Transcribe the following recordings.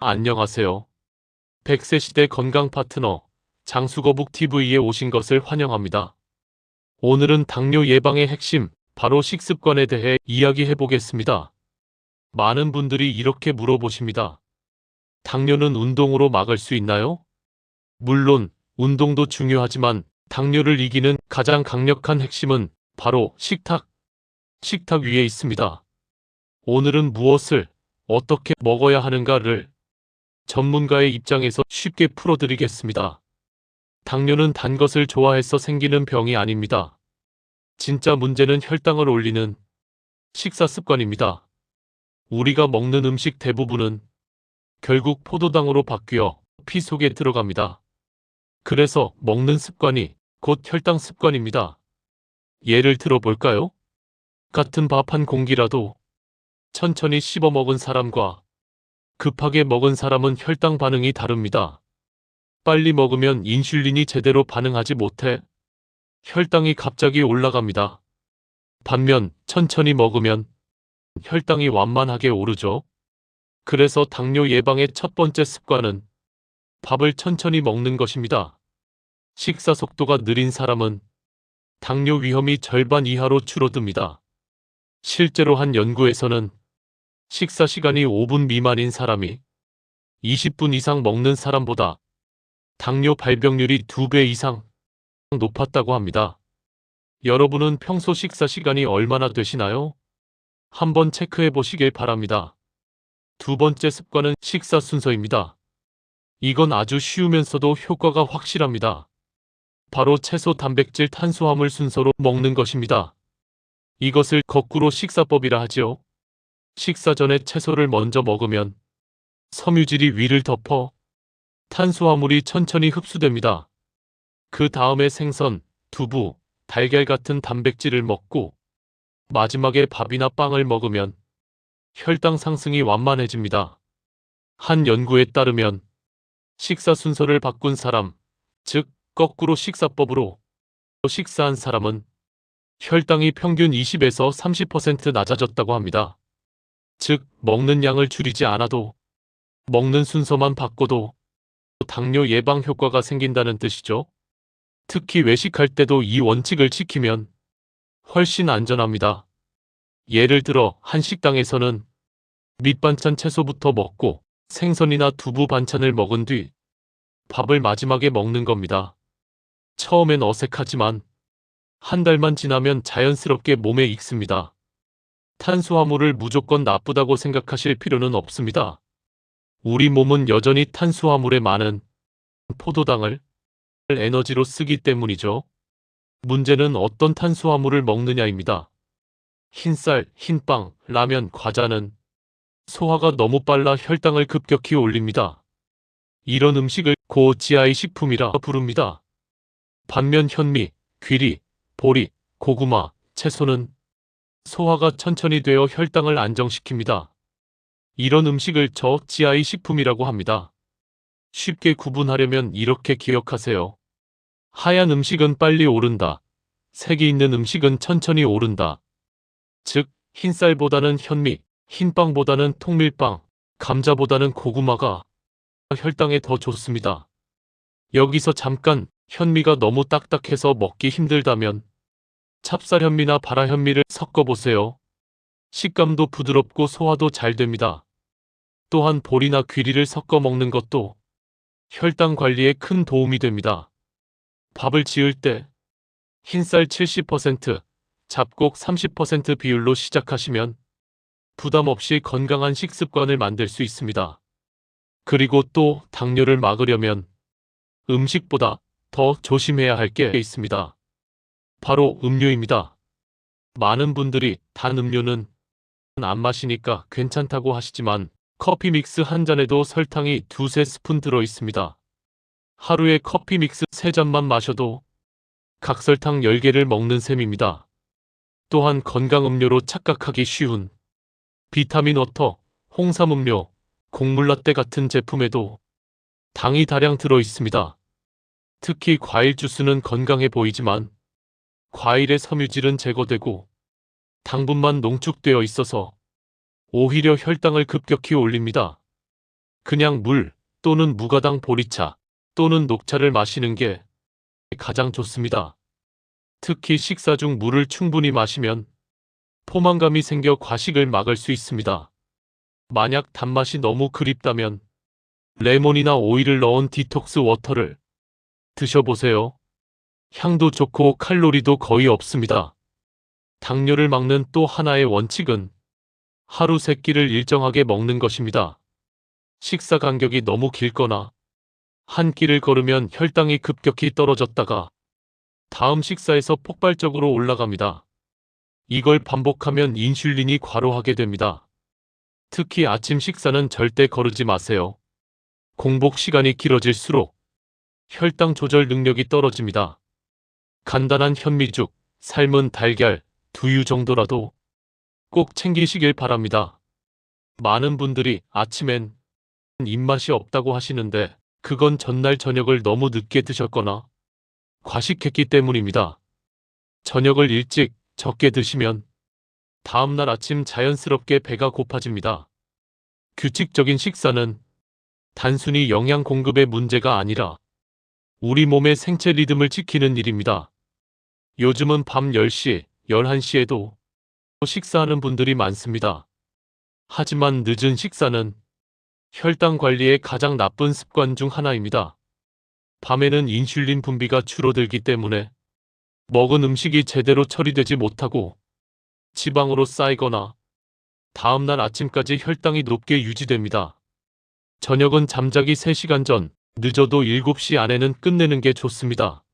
안녕하세요. 100세 시대 건강 파트너 장수거북 TV에 오신 것을 환영합니다. 오늘은 당뇨 예방의 핵심, 바로 식습관에 대해 이야기해 보겠습니다. 많은 분들이 이렇게 물어보십니다. 당뇨는 운동으로 막을 수 있나요? 물론 운동도 중요하지만 당뇨를 이기는 가장 강력한 핵심은 바로 식탁 위에 있습니다. 오늘은 무엇을 어떻게 먹어야 하는가를 전문가의 입장에서 쉽게 풀어드리겠습니다. 당뇨는 단 것을 좋아해서 생기는 병이 아닙니다. 진짜 문제는 혈당을 올리는 식사 습관입니다. 우리가 먹는 음식 대부분은 결국 포도당으로 바뀌어 피 속에 들어갑니다. 그래서 먹는 습관이 곧 혈당 습관입니다. 예를 들어 볼까요? 같은 밥 한 공기라도 천천히 씹어 먹은 사람과 급하게 먹은 사람은 혈당 반응이 다릅니다. 빨리 먹으면 인슐린이 제대로 반응하지 못해 혈당이 갑자기 올라갑니다. 반면 천천히 먹으면 혈당이 완만하게 오르죠. 그래서 당뇨 예방의 첫 번째 습관은 밥을 천천히 먹는 것입니다. 식사 속도가 느린 사람은 당뇨 위험이 절반 이하로 줄어듭니다. 실제로 한 연구에서는 식사 시간이 5분 미만인 사람이 20분 이상 먹는 사람보다 당뇨 발병률이 2배 이상 높았다고 합니다. 여러분은 평소 식사 시간이 얼마나 되시나요? 한번 체크해 보시길 바랍니다. 두 번째 습관은 식사 순서입니다. 이건 아주 쉬우면서도 효과가 확실합니다. 바로 채소, 단백질, 탄수화물 순서로 먹는 것입니다. 이것을 거꾸로 식사법이라 하지요. 식사 전에 채소를 먼저 먹으면 섬유질이 위를 덮어 탄수화물이 천천히 흡수됩니다. 그 다음에 생선, 두부, 달걀 같은 단백질을 먹고 마지막에 밥이나 빵을 먹으면 혈당 상승이 완만해집니다. 한 연구에 따르면 식사 순서를 바꾼 사람, 즉 거꾸로 식사법으로 식사한 사람은 혈당이 평균 20에서 30% 낮아졌다고 합니다. 즉 먹는 양을 줄이지 않아도 먹는 순서만 바꿔도 당뇨 예방 효과가 생긴다는 뜻이죠. 특히 외식할 때도 이 원칙을 지키면 훨씬 안전합니다. 예를 들어 한 식당에서는 밑반찬 채소부터 먹고 생선이나 두부 반찬을 먹은 뒤 밥을 마지막에 먹는 겁니다. 처음엔 어색하지만 한 달만 지나면 자연스럽게 몸에 익습니다. 탄수화물을 무조건 나쁘다고 생각하실 필요는 없습니다. 우리 몸은 여전히 탄수화물에 많은 포도당을 에너지로 쓰기 때문이죠. 문제는 어떤 탄수화물을 먹느냐입니다. 흰쌀, 흰빵, 라면, 과자는 소화가 너무 빨라 혈당을 급격히 올립니다. 이런 음식을 고GI 식품이라 부릅니다. 반면 현미, 귀리, 보리, 고구마, 채소는 소화가 천천히 되어 혈당을 안정시킵니다. 이런 음식을 저GI 식품이라고 합니다. 쉽게 구분하려면 이렇게 기억하세요. 하얀 음식은 빨리 오른다. 색이 있는 음식은 천천히 오른다. 즉, 흰쌀보다는 현미, 흰빵보다는 통밀빵, 감자보다는 고구마가 혈당에 더 좋습니다. 여기서 잠깐, 현미가 너무 딱딱해서 먹기 힘들다면 찹쌀현미나 발화현미를 섞어보세요. 식감도 부드럽고 소화도 잘 됩니다. 또한 보리나 귀리를 섞어 먹는 것도 혈당 관리에 큰 도움이 됩니다. 밥을 지을 때 흰쌀 70%, 잡곡 30% 비율로 시작하시면 부담 없이 건강한 식습관을 만들 수 있습니다. 그리고 또 당뇨를 막으려면 음식보다 더 조심해야 할 게 있습니다. 바로 음료입니다. 많은 분들이 단 음료는 안 마시니까 괜찮다고 하시지만 커피 믹스 한 잔에도 설탕이 2~3스푼 들어 있습니다. 하루에 커피 믹스 3잔만 마셔도 각설탕 10개를 먹는 셈입니다. 또한 건강 음료로 착각하기 쉬운 비타민 워터, 홍삼 음료, 곡물 라떼 같은 제품에도 당이 다량 들어 있습니다. 특히 과일 주스는 건강해 보이지만 과일의 섬유질은 제거되고 당분만 농축되어 있어서 오히려 혈당을 급격히 올립니다. 그냥 물 또는 무가당 보리차 또는 녹차를 마시는 게 가장 좋습니다. 특히 식사 중 물을 충분히 마시면 포만감이 생겨 과식을 막을 수 있습니다. 만약 단맛이 너무 그립다면 레몬이나 오일을 넣은 디톡스 워터를 드셔보세요. 향도 좋고 칼로리도 거의 없습니다. 당뇨를 막는 또 하나의 원칙은 하루 3끼를 일정하게 먹는 것입니다. 식사 간격이 너무 길거나 한 끼를 걸으면 혈당이 급격히 떨어졌다가 다음 식사에서 폭발적으로 올라갑니다. 이걸 반복하면 인슐린이 과로하게 됩니다. 특히 아침 식사는 절대 거르지 마세요. 공복 시간이 길어질수록 혈당 조절 능력이 떨어집니다. 간단한 현미죽, 삶은 달걀, 두유 정도라도 꼭 챙기시길 바랍니다. 많은 분들이 아침엔 입맛이 없다고 하시는데 그건 전날 저녁을 너무 늦게 드셨거나 과식했기 때문입니다. 저녁을 일찍 적게 드시면 다음날 아침 자연스럽게 배가 고파집니다. 규칙적인 식사는 단순히 영양 공급의 문제가 아니라 우리 몸의 생체 리듬을 지키는 일입니다. 요즘은 밤 10시, 11시에도 식사하는 분들이 많습니다. 하지만 늦은 식사는 혈당 관리의 가장 나쁜 습관 중 하나입니다. 밤에는 인슐린 분비가 줄어들기 때문에 먹은 음식이 제대로 처리되지 못하고 지방으로 쌓이거나 다음날 아침까지 혈당이 높게 유지됩니다. 저녁은 잠자기 3시간 전, 늦어도 7시 안에는 끝내는 게 좋습니다.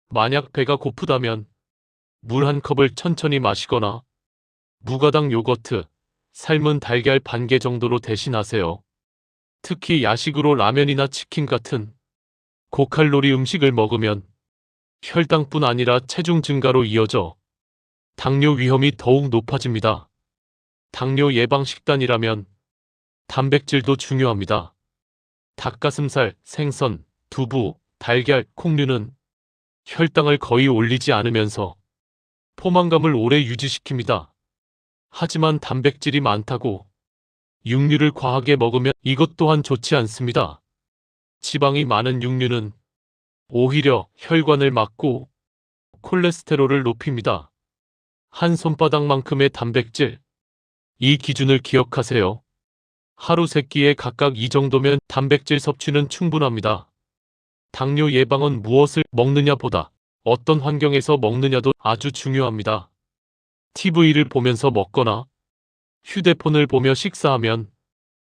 만약 배가 고프다면 물 한 컵을 천천히 마시거나 무가당 요거트, 삶은 달걀 반 개 정도로 대신하세요. 특히 야식으로 라면이나 치킨 같은 고칼로리 음식을 먹으면 혈당뿐 아니라 체중 증가로 이어져 당뇨 위험이 더욱 높아집니다. 당뇨 예방 식단이라면 단백질도 중요합니다. 닭가슴살, 생선, 두부, 달걀, 콩류는 혈당을 거의 올리지 않으면서 포만감을 오래 유지시킵니다. 하지만 단백질이 많다고 육류를 과하게 먹으면 이것 또한 좋지 않습니다. 지방이 많은 육류는 오히려 혈관을 막고 콜레스테롤을 높입니다. 한 손바닥만큼의 단백질, 이 기준을 기억하세요. 하루 3끼에 각각 이 정도면 단백질 섭취는 충분합니다. 당뇨 예방은 무엇을 먹느냐보다 어떤 환경에서 먹느냐도 아주 중요합니다. TV를 보면서 먹거나 휴대폰을 보며 식사하면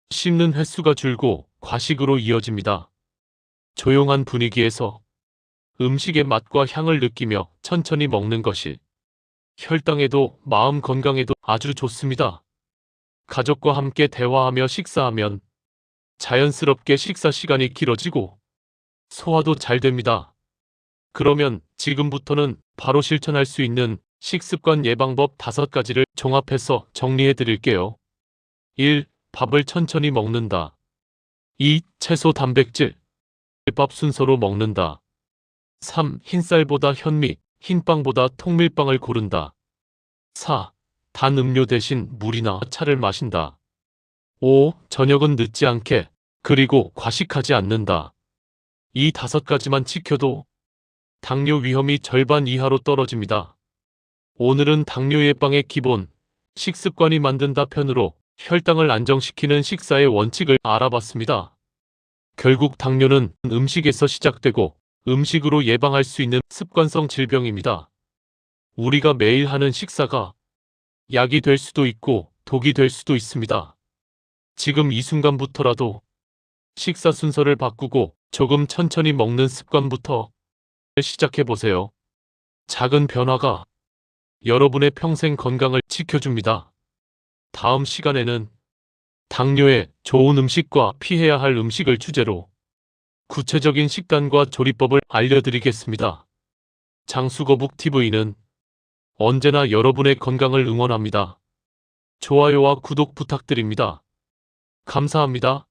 씹는 횟수가 줄고 과식으로 이어집니다. 조용한 분위기에서 음식의 맛과 향을 느끼며 천천히 먹는 것이 혈당에도 마음 건강에도 아주 좋습니다. 가족과 함께 대화하며 식사하면 자연스럽게 식사 시간이 길어지고 소화도 잘 됩니다. 그러면 지금부터는 바로 실천할 수 있는 식습관 예방법 5가지를 종합해서 정리해 드릴게요. 1. 밥을 천천히 먹는다. 2. 채소 단백질, 밥 순서로 먹는다. 3. 흰쌀보다 현미, 흰빵보다 통밀빵을 고른다. 4. 단 음료 대신 물이나 차를 마신다. 5. 저녁은 늦지 않게, 그리고 과식하지 않는다. 이 5가지만 지켜도 당뇨 위험이 절반 이하로 떨어집니다. 오늘은 당뇨 예방의 기본, 식습관이 만든다 편으로 혈당을 안정시키는 식사의 원칙을 알아봤습니다. 결국 당뇨는 음식에서 시작되고 음식으로 예방할 수 있는 습관성 질병입니다. 우리가 매일 하는 식사가 약이 될 수도 있고 독이 될 수도 있습니다. 지금 이 순간부터라도 식사 순서를 바꾸고 조금 천천히 먹는 습관부터 시작해보세요. 작은 변화가 여러분의 평생 건강을 지켜줍니다. 다음 시간에는 당뇨에 좋은 음식과 피해야 할 음식을 주제로 구체적인 식단과 조리법을 알려드리겠습니다. 장수거북TV는 언제나 여러분의 건강을 응원합니다. 좋아요와 구독 부탁드립니다. 감사합니다.